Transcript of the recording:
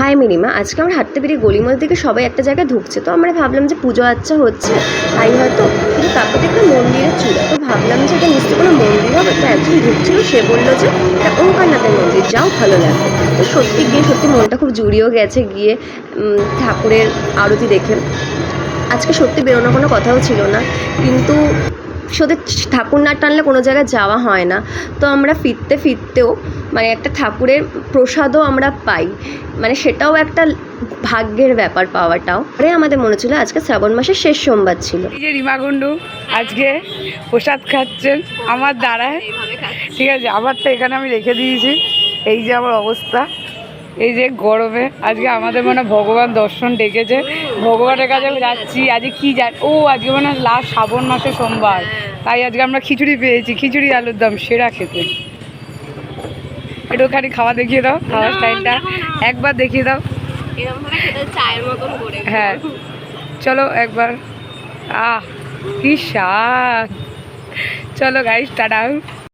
High minima, আজকে আমরা হাঁটতে বেরিয়ে গলির মধ্যে থেকে সবাই একটা জায়গায় ঢুকছে, তো আমরা ভাবলাম যে পুজো আচ্চা হচ্ছে তাই হয়তো, কিন্তু তারপর দেখলাম মন্দিরের চূড়া, তো ভাবলাম যে এটা নিশ্চয়ই কোনো মন্দির হবে। তো একজন ঢুকছিল, সে বললো যে এটা ওঙ্কারনাথের মন্দির, যাও ভালো লাগবে। তো সত্যি গিয়ে সত্যি মনটা খুব জুড়িয়েও গেছে গিয়ে ঠাকুরের আরতি দেখে। আজকে সত্যি বেরোনোর কোনো কথাও ছিল না, কিন্তু সত্যি ঠাকুর না টানলে কোনো জায়গায় যাওয়া হয় না। তো আমরা ফিরতে ফিরতেও মানে একটা ঠাকুরের প্রসাদও আমরা পাই, মানে সেটাও একটা ভাগ্যের ব্যাপার পাওয়াটাও। পরে আমাদের মনে ছিল আজকে শ্রাবণ মাসের শেষ সোমবার ছিল। এই যে রিমা গুন্ডু আজকে প্রসাদ খাচ্ছেন আমার দ্বারায়, ঠিক আছে। আমারটা এখানে আমি রেখে দিয়েছি। এই যে আমার অবস্থা, এই যে গরমে আজকে আমাদের মানে ভগবান দর্শন ডেকেছে, ভগবানের কাছে যাচ্ছি। আজকে কি আজকে মানে লাস্ট শ্রাবণ মাসের সোমবার, তাই আজকে আমরা খিচুড়ি পেয়েছি, খিচুড়ি আলুর দম সেরা খেতে। একটুখানি খাওয়া দেখিয়ে দাও, খাওয়ার স্টাইলটা একবার দেখিয়ে দাও। হ্যাঁ চলো একবার, কি স্বাদ। চলো গাইস, টাটা।